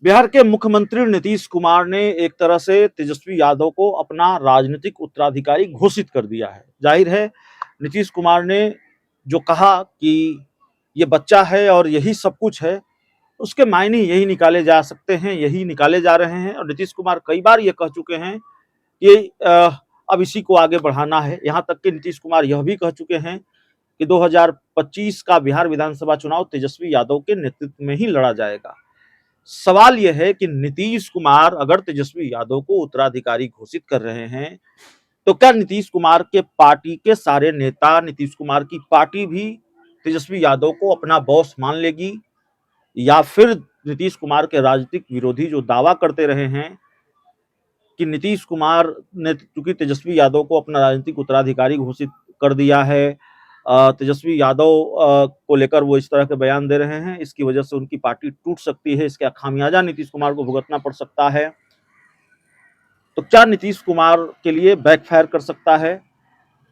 बिहार के मुख्यमंत्री नीतीश कुमार ने एक तरह से तेजस्वी यादव को अपना राजनीतिक उत्तराधिकारी घोषित कर दिया है। जाहिर है, नीतीश कुमार ने जो कहा कि ये बच्चा है और यही सब कुछ है, उसके मायने यही निकाले जा सकते हैं, यही निकाले जा रहे हैं। और नीतीश कुमार कई बार ये कह चुके हैं कि अब इसी को आगे बढ़ाना है। यहाँ तक कि नीतीश कुमार यह भी कह चुके हैं कि 2025 का बिहार विधानसभा चुनाव तेजस्वी यादव के नेतृत्व में ही लड़ा जाएगा। सवाल यह है कि नीतीश कुमार अगर तेजस्वी यादव को उत्तराधिकारी घोषित कर रहे हैं, तो क्या नीतीश कुमार के पार्टी के सारे नेता, नीतीश कुमार की पार्टी भी तेजस्वी यादव को अपना बॉस मान लेगी, या फिर नीतीश कुमार के राजनीतिक विरोधी जो दावा करते रहे हैं कि नीतीश कुमार ने चूंकि तेजस्वी यादव को अपना राजनीतिक उत्तराधिकारी घोषित कर दिया है, तेजस्वी यादव को लेकर वो इस तरह के बयान दे रहे हैं, इसकी वजह से उनकी पार्टी टूट सकती है, इसका खामियाजा नीतीश कुमार को भुगतना पड़ सकता है। तो क्या नीतीश कुमार के लिए बैकफायर कर सकता है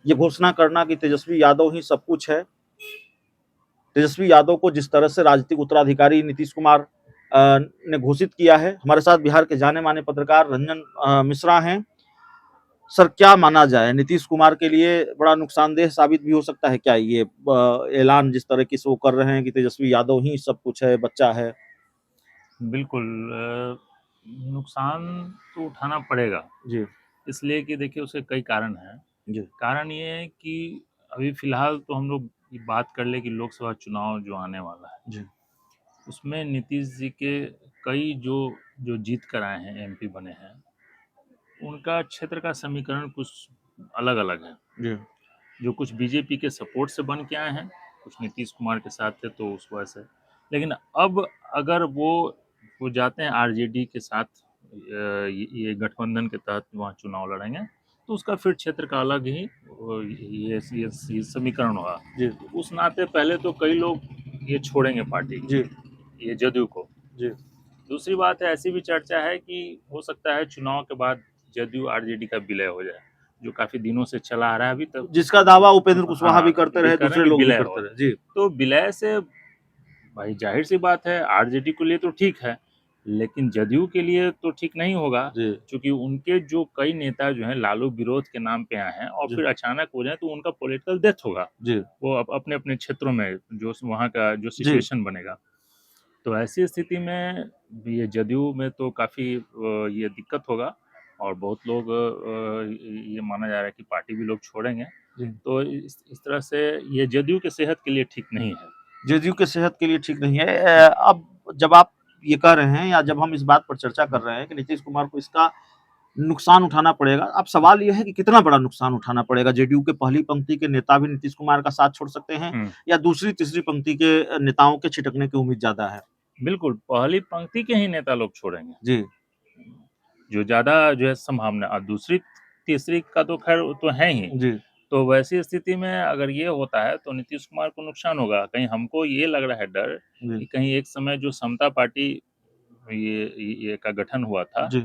ये घोषणा करना कि तेजस्वी यादव ही सब कुछ है? तेजस्वी यादव को जिस तरह से राजनीतिक उत्तराधिकारी नीतीश कुमार ने घोषित किया है। हमारे साथ बिहार के जाने माने पत्रकार रंजन मिश्रा हैं। सर, क्या माना जाए, नीतीश कुमार के लिए बड़ा नुकसानदेह साबित भी हो सकता है क्या ये ऐलान जिस तरह की से वो कर रहे हैं कि तेजस्वी यादव ही सब कुछ है, बच्चा है? बिल्कुल नुकसान तो उठाना पड़ेगा। जी। इसलिए कि देखिए उसके कई कारण हैं। जी। कारण ये है कि अभी फिलहाल तो हम लोग ये बात कर ले कि लोकसभा चुनाव जो आने वाला है, जी। उसमें नीतीश जी के कई जो जो जीत कर आए हैं, एमपी बने हैं, उनका क्षेत्र का समीकरण कुछ अलग अलग है। जी। जो कुछ बीजेपी के सपोर्ट से बन के आए हैं, कुछ नीतीश कुमार के साथ थे तो उस वजह से। लेकिन अब अगर वो जाते हैं आरजेडी के साथ, ये गठबंधन के तहत वहाँ चुनाव लड़ेंगे, तो उसका फिर क्षेत्र का अलग ही ये समीकरण होगा। जी। तो उस नाते पहले तो कई लोग ये छोड़ेंगे पार्टी, जी। ये जदयू को। जी। दूसरी बात है, ऐसी भी चर्चा है कि हो सकता है चुनाव के बाद जदयू आरजेडी का विलय हो जाए, जो काफी दिनों से चला आ रहा है अभी तक। जिसका दावा उपेंद्र कुशवाहा भी हाँ, करते भी रहे, कर रहे हैं दूसरे कि लोग भी विलय हो करते रहे। जी। तो विलय से भाई जाहिर सी बात है आरजेडी के लिए तो ठीक है, लेकिन जदयू के लिए तो ठीक नहीं होगा। जी। क्योंकि उनके जो कई नेता जो हैं लालू विरोध के नाम पे आए हैं और जी। फिर अचानक हो जाए तो उनका पॉलिटिकल डेथ होगा। जी। वो अपने अपने क्षेत्रों में जो वहाँ का जो जी। सिचुएशन बनेगा, तो ऐसी स्थिति में ये जदयू में तो काफ़ी ये दिक्कत होगा। और बहुत लोग ये माना जा रहा है कि पार्टी भी लोग छोड़ेंगे। जी। तो इस तरह से ये जदयू के सेहत के लिए ठीक नहीं है। जदयू के सेहत के लिए ठीक नहीं है। अब जब आप ये कह रहे हैं या जब हम इस बात पर चर्चा कर रहे हैं कि नीतीश कुमार को इसका नुकसान उठाना पड़ेगा, अब सवाल ये है कि कितना बड़ा नुकसान उठाना पड़ेगा? जेडीयू के पहली पंक्ति के नेता भी नीतीश कुमार का साथ छोड़ सकते हैं, या दूसरी तीसरी पंक्ति के नेताओं के छिटकने की उम्मीद ज्यादा है? बिल्कुल, पहली पंक्ति के ही नेता लोग छोड़ेंगे, जी। जो ज़्यादा जो है संभावना। और दूसरी तीसरी का तो खैर वो तो है ही। जी। तो वैसी स्थिति में अगर ये होता है तो नीतीश कुमार को नुकसान होगा। कहीं हमको ये लग रहा है डर जी। कि कहीं एक समय जो समता पार्टी ये का गठन हुआ था, जी।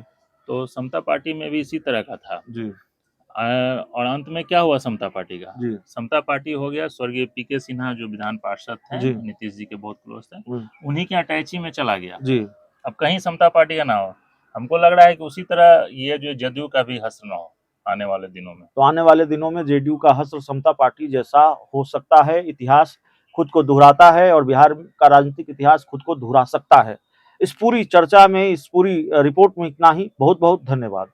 तो समता पार्टी में भी इसी तरह का था। जी। और अंत में क्या हुआ समता पार्टी का? जी। समता पार्टी हो गया स्वर्गीय पीके सिन्हा जो विधान पार्षद थे, जी। नीतीश जी के बहुत क्लोज थे, जी। उन्हीं के अटैची में चला गया। जी। अब कहीं समता पार्टी का ना हो। हमको लग रहा है कि उसी तरह ये जो जदयू का भी हश्र ना हो आने वाले दिनों में। तो आने वाले दिनों में जेडीयू का हश्र समता पार्टी जैसा हो सकता है। इतिहास खुद को दोहराता है और बिहार का राजनीतिक इतिहास खुद को दोहरा सकता है। इस पूरी चर्चा में, इस पूरी रिपोर्ट में इतना ही। बहुत बहुत धन्यवाद।